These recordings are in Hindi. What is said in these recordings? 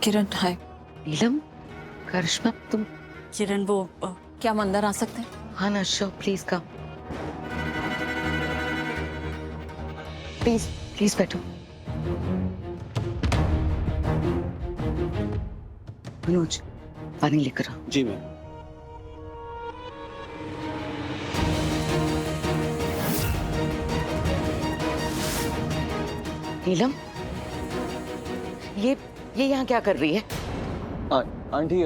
किरण हाय। नीलम, करिश्मा, तुम? किरण वो क्या हम अंदर आ सकते हैं? हाँ ना, sure, please come. Please please बैठो। मनोज, पानी लेकर आओ। जी मैम। नीलम, ये यहाँ क्या कर रही है? आंटी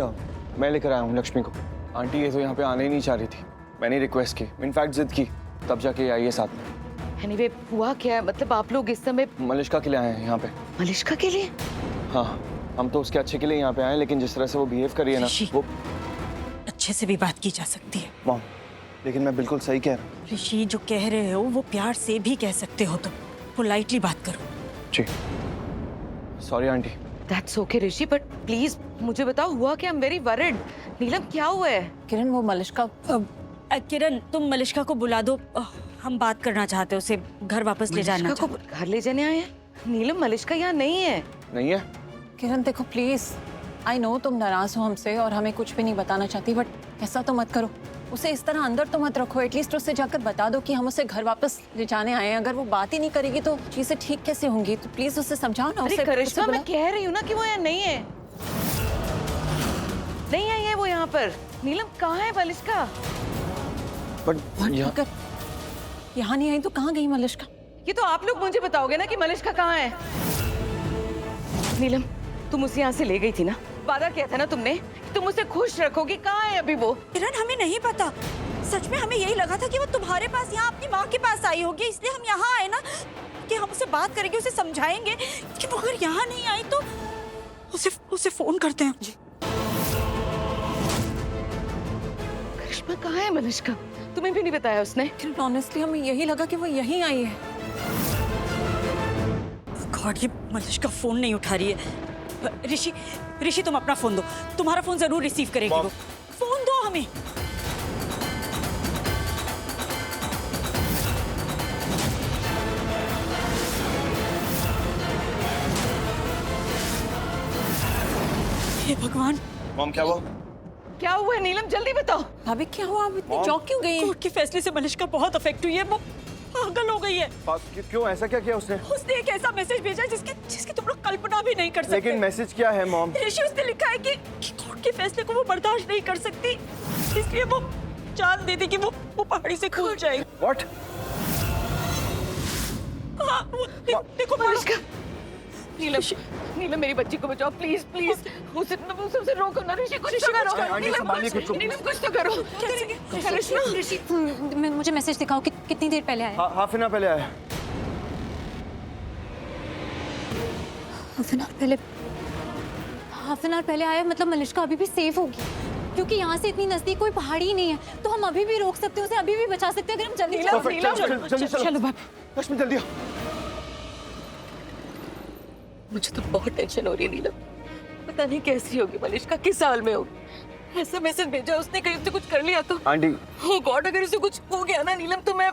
मैं लेकर आया हूँ लक्ष्मी को। आंटी ये तो यहाँ पे आने ही नहीं चाह रही थी। मैंने रिक्वेस्ट की, इनफैक्ट जिद की, तब जाके ये आई है साथ में। एनीवे, हुआ क्या है? मतलब आप लोग इस समय मलिष्का के लिए आए हैं यहाँ पे। मलिष्का के लिए? हाँ, हम तो उसके अच्छे के लिए यहाँ पे आए हैं, लेकिन जिस तरह से वो बिहेव कर रही है ना, वो अच्छे से भी बात की जा सकती है। मॉम, लेकिन मैं बिल्कुल सही कह रहा हूँ। ऋषि जो कह रहे हो वो प्यार से भी कह सकते हो, तुम पोलाइटली बात करो। जी sorry aunty. That's okay Rishi, but please मुझे बताओ हुआ क्या? I am very worried. Neelam, क्या हुआ है? किरण वो मलिष्का किरण तुम मलिष्का को बुला दो, हम बात करना चाहते हैं, उसे घर वापस ले जाना मलिष्का को घर ले जाने आए हैं? नीलम, मलिष्का यहाँ नहीं है। नहीं है? किरण देखो प्लीज, आई नो तुम नाराज हो हमसे और हमें कुछ भी नहीं बताना चाहती, बट ऐसा तो मत करो। उसे इस तरह अंदर तो मत रखो, एटलीस्ट उससे जाकर बता दो कि हम उसे घर वापस ले जाने आए हैं। अगर वो बात ही नहीं करेगी तो चीजें ठीक कैसे होंगी? तो प्लीज उससे समझाओ ना। अरे करिश्मा, मैं कह रही हूँ ना कि वो यहाँ नहीं है, नहीं आई है वो यहाँ पर। नीलम, कहाँ है मलिष्का? बट अगर यहाँ नहीं आई तो कहाँ गई मलिष्का? ये तो आप लोग मुझे बताओगे ना कि मलिष्का कहाँ है। नीलम, तुम उसे यहाँ से ले गई थी ना? वादा किया था ना तुमने कि तुम उसे खुश रखोगी। कहाँ है अभी वो? किरण हमें नहीं पता, सच में हमें यही लगा था कि वो तुम्हारे पास यहाँ अपनी माँ के पास आई होगी, इसलिए हम यहाँ आए ना कि हम उसे बात करेंगे, उसे समझाएंगे कि वो अगर यहाँ नहीं आई तो उसे फोन करते हैं। जी करिश्मा, कहाँ है मलिष्का? तुम्हें भी नहीं बताया उसने? किरण ऑनेस्टली हमें यही लगा कि वो यहीं आई है। गॉड, ये मलिष्का फोन नहीं उठा रही है। ऋषि तुम अपना फोन दो, तुम्हारा फोन जरूर रिसीव करेगी वो। फोन दो हमें। हे भगवान। मॉम क्या हुआ? क्या हुआ है नीलम? जल्दी बताओ। भाभी क्या हुआ? आप इतनी चौंक क्यों गई? कोर्ट के फैसले से मलिष्का बहुत अफेक्ट हुई है, वो पागल हो गई है। क्यों? ऐसा क्या किया उसने? उसने एक ऐसा मैसेज भेजा जिसकी तुम लोग कल्पना भी नहीं कर सकते। लेकिन मैसेज क्या है मॉम? ऋषि, उसने लिखा है कि कोर्ट के फैसले को वो बर्दाश्त नहीं कर सकती, इसलिए वो जान दे दी कि वो पहाड़ी से कूद जाएगी। What? हाँ, देखो मलिष्का। नीलम, मेरी बच्ची को बचाओ प्लीज प्लीज। उसे रोको ना। ऋषि, कुछ तो करो। नीलम, कुछ तो करो। करिश्मा, मुझे मैसेज दिखाओ कि कितनी देर पहले आया? हाफ एन आवर पहले आया। हाफ एन आवर पहले आया, मतलब मलिष्का अभी भी सेफ होगी, क्योंकि यहाँ से इतनी नजदीक कोई पहाड़ी ही नहीं है, तो हम अभी भी रोक सकते हैं उसे, अभी भी बचा सकते हैं अगर हम जल्दी चलो लक्ष्मी जल्दी आओ। मुझे तो बहुत टेंशन हो रही है नीलम। पता नहीं कैसी होगी मलिष्का, किस हाल में होगी। ऐसा मैसेज भेजा उसने, कहीं उससे कुछ कर लिया तो? आंटी, ओह गॉड, अगर उसे कुछ हो गया ना नीलम तो मैं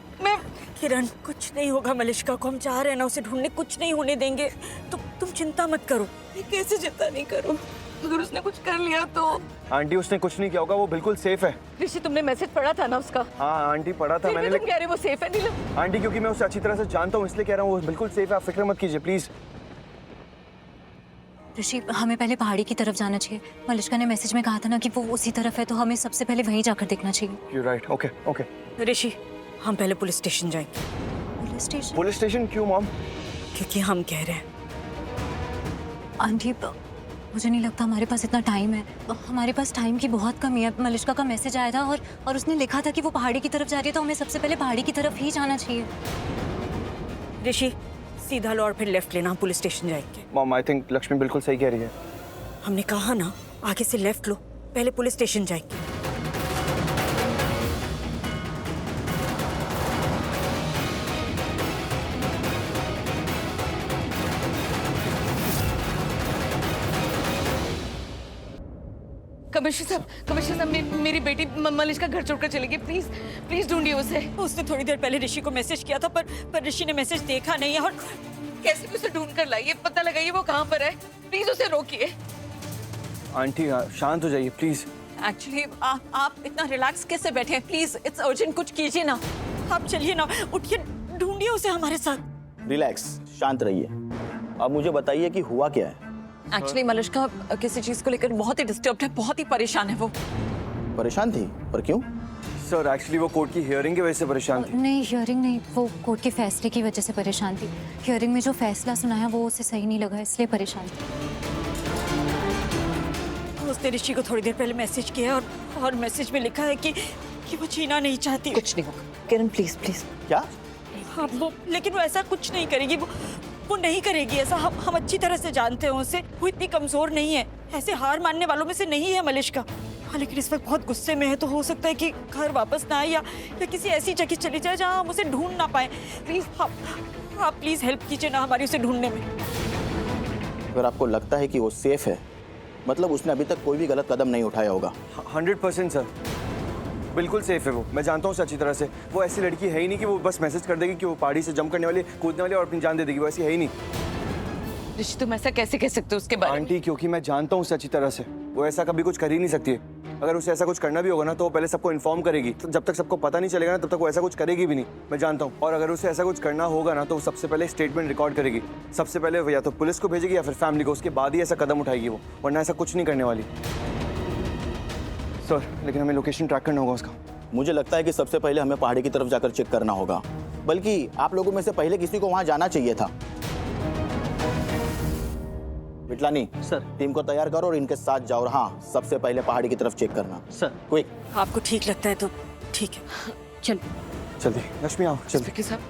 किरण, कुछ नहीं होगा मलिष्का को, हम चाह रहे हैं ना उसे ढूंढने, कुछ नहीं होने देंगे। तुम चिंता मत करो। कैसे चिंता नहीं करूं? अगर उसने कुछ कर लिया तो? आंटी उसने कुछ नहीं किया होगा, वो बिल्कुल सेफ है। ऋषि, तुमने मैसेज पढ़ा था ना उसका? हाँ आंटी पढ़ा था मैंने। तुम कह रहे वो सेफ है नीलम? आंटी क्योंकि मैं उसे अच्छी तरह से जानता हूँ इसलिए कह रहा हूँ, वो बिल्कुल सेफ है, आप फिक्र मत कीजिए प्लीज। ऋषि, हमें पहले पहाड़ी की तरफ जाना चाहिए। मलिष्का ने मैसेज में कहा था ना कि वो उसी तरफ है, तो हमें सबसे पहले वहीं जाकर देखना चाहिए। You're right. Okay, okay. ऋषि, हम पहले पुलिस स्टेशन जाएंगे। Police station? पुलिस स्टेशन क्यों मॉम? क्योंकि हम कह रहे हैं। आंटी, मुझे नहीं लगता हमारे पास इतना टाइम है। हमारे पास टाइम की बहुत कमी है। मलिष्का का मैसेज आया था और उसने लिखा था कि वो पहाड़ी की तरफ जा रही है, तो हमें सबसे पहले पहाड़ी की तरफ ही जाना चाहिए। ऋषि, सीधा लो और फिर लेफ्ट लेना, हम पुलिस स्टेशन जाएंगे। मॉम आई थिंक लक्ष्मी बिल्कुल सही कह रही है। हमने कहा ना, आगे से लेफ्ट लो, पहले पुलिस स्टेशन जाएंगे। कमिश्नर साहब, मेरी बेटी मलिष्का घर छोड़कर चली गई, प्लीज प्लीज ढूंढिए उसे। उसने थोड़ी देर पहले ऋषि को मैसेज किया था, पर ऋषि ने मैसेज देखा नहीं है और कैसे भी उसे ढूंढ कर लाइए, पता लगाइए वो कहाँ पर है। प्लीज उसे रोकिए। आंटी शांत हो जाइए प्लीज। एक्चुअली आप इतना रिलैक्स कैसे बैठे हैं? प्लीज इट्स अर्जेंट, कुछ कीजिए ना। आप चलिए ना, उठिए, ढूंढिए उसे हमारे साथ। रिलैक्स, शांत रहिए। अब मुझे बताइए कि हुआ क्या है। एक्चुअली मलिश्का किसी चीज को लेकर बहुत ही डिस्टर्ब्ड है, बहुत ही परेशान है वो। परेशान थी? पर क्यों? सर एक्चुअली वो कोर्ट की हियरिंग की वजह से परेशान थी। नहीं, हियरिंग नहीं, वो कोर्ट के फैसले की वजह से परेशान थी। हियरिंग में जो फैसला सुनाया वो उसे सही नहीं लगा, इसलिए परेशान थी। उसने ऋषि को थोड़ी देर पहले मैसेज किया और मैसेज में लिखा है कि वो जीना नहीं चाहती। कुछ नहीं होगा किरण, प्लीज प्लीज। क्या? हाँ, लेकिन वो ऐसा कुछ नहीं करेगी, वो नहीं करेगी ऐसा। हम अच्छी तरह से जानते हैं उसे, वो इतनी कमजोर नहीं है, ऐसे हार मानने वालों में से नहीं है मलिश्का। हाँ, लेकिन इस वक्त बहुत गुस्से में है, तो हो सकता है कि घर वापस ना आए या किसी ऐसी जगह चली जाए जहाँ हम उसे ढूंढ ना पाए। प्लीज आप प्लीज हेल्प कीजिए ना हमारी उसे ढूंढने में। अगर आपको लगता है कि वो सेफ है, मतलब उसने अभी तक कोई भी गलत कदम नहीं उठाया होगा। 100% सर, बिल्कुल सेफ है वो। मैं जानता हूँ उसे अच्छी तरह से। वो ऐसी लड़की है ही नहीं कि वो बस मैसेज कर देगी कि वो पहाड़ी से जंप करने वाली, कूदने वाली और अपनी जान दे देगी। वो ऐसी है ही नहीं। ऋषि, तुम ऐसा कैसे कह सकते हो उसके बारे में? आंटी, क्योंकि मैं जानता हूँ उसे अच्छी तरह से। वो ऐसा कभी कुछ कर ही नहीं सकती है। अगर उसे ऐसा कुछ करना भी होगा ना तो वो पहले सबको इन्फॉर्म करेगी। तो जब तक सबको पता नहीं चलेगा ना तब तक वो ऐसा कुछ करेगी भी नहीं। मैं जानता हूँ। और अगर उसे ऐसा कुछ करना होगा ना तो वो सबसे पहले स्टेटमेंट रिकॉर्ड करेगी। सबसे पहले वो या तो पुलिस को भेजेगी या फिर फैमिली को, उसके बाद ही ऐसा कदम उठाएगी वो, वरना ऐसा कुछ नहीं करने वाली। सर लेकिन हमें लोकेशन ट्रैक करना होगा उसका। मुझे लगता है कि सबसे पहले हमें पहाड़ी की तरफ जाकर चेक करना होगा। बल्कि आप लोगों में से पहले किसी को वहां जाना चाहिए था। विटलानी सर, टीम को तैयार करो और इनके साथ जाओ। और हाँ, सबसे पहले पहाड़ी की तरफ चेक करना। सर। क्विक। आपको ठीक लगता है तो ठीक है। चल जल्दी लक्ष्मी आओ जल्दी। विक्की साहब,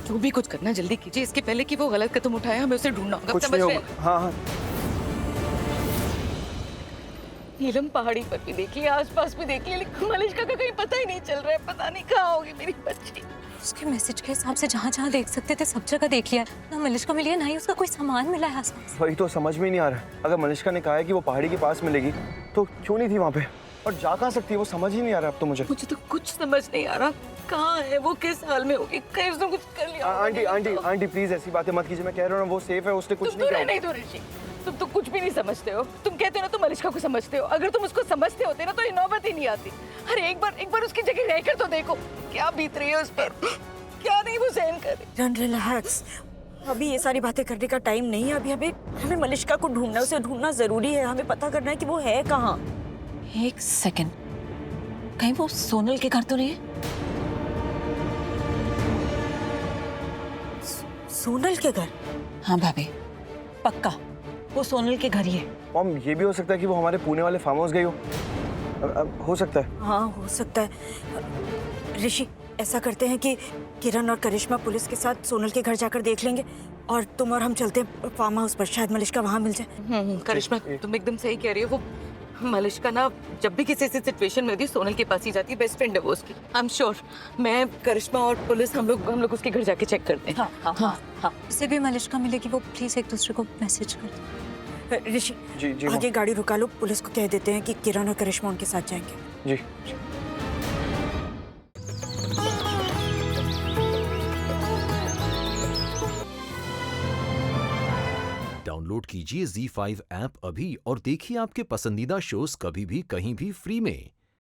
जो भी कुछ करना जल्दी कीजिए, इसके पहले कि वो गलत कदम उठाए। हमें उसे ढूंढना होगा। कुछ समझ नहीं रहे होगा। हैं? हाँ हाँ नीलम पहाड़ी पर भी देख लिया, आसपास भी देख लिया, लेकिन मलिश्का का कहीं पता ही नहीं चल रहा है। पता नहीं कहाँ होगी मेरी बच्ची। उसके मैसेज के हिसाब से जहाँ जहाँ देख सकते थे सब जगह देख लिया। ना मलिश्का मिली है, ना ही उसका कोई सामान मिला है आसपास। वही तो समझ में नहीं आ रहा है। अगर मलिश्का ने कहा है कि वो पहाड़ी के पास मिलेगी तो क्यों नहीं थी वहाँ पे, और जा कहाँ सकती है वो समझ ही नहीं आ रहा अब तो मुझे। मुझे तो कुछ समझ नहीं आ रहा, कहाँ है वो, किस हाल में होगी, कहीं उसने कुछ कर लिया होगा। आंटी आंटी आंटी प्लीज ऐसी बातें मत कीजिए। मैं कह रहा हूँ ना वो सेफ है, उसने कुछ तुम नहीं तो किया। नहीं दो ऋषि, तुम तो कुछ भी नहीं समझते हो। तुम कहते हो ना तुम मलिश्का को समझते हो, अगर तुम उसको समझते होते ना तो ये नौबत ही नहीं आती। अरे एक बार उसकी जगह रहकर तो देखो क्या बीत रही है उस पर, क्या नहीं वो सहन कर रही। रिलैक्स, अभी ये सारी बातें करने का टाइम नहीं है। अभी हमें मलिश्का को ढूंढना है, उसे ढूंढना जरूरी है। हमें पता करना है कि वो है कहाँ। एक सेकंड, कहीं वो सोनल के घर तो नहीं है? सोनल के घर? हाँ भाभी, पक्का वो सोनल के घर ही है। मॉम ये भी हो सकता है कि वो हमारे पुणे वाले फार्म हाउस गई हो। हो सकता है। हाँ हो सकता है। ऋषि, ऐसा करते हैं कि किरण और करिश्मा पुलिस के साथ सोनल के घर जाकर देख लेंगे और तुम और हम चलते हैं फार्म हाउस पर, शायद मलिश्का वहाँ मिल जाए। करिश्मा तुम एकदम सही कह रही हो। वो मलिश्का ना जब भी किसी ऐसी सिचुएशन में होती है सोनल के पास ही जाती है। बेस्ट फ्रेंड है वो उसकी। I am sure. मैं, करिश्मा और पुलिस हम लोग उसके घर जाके चेक करते हैं। हाँ हाँ हाँ हाँ। जिसे भी मलिश्का मिलेगी वो प्लीज एक दूसरे को मैसेज कर दो। ऋषि जी जी आगे गाड़ी रुका लो, पुलिस को कह देते हैं कि किरण और करिश्मा उनके साथ जाएंगे। जी जी। डाउनलोड कीजिए ZEE5 ऐप अभी और देखिए आपके पसंदीदा शोज कभी भी कहीं भी फ्री में।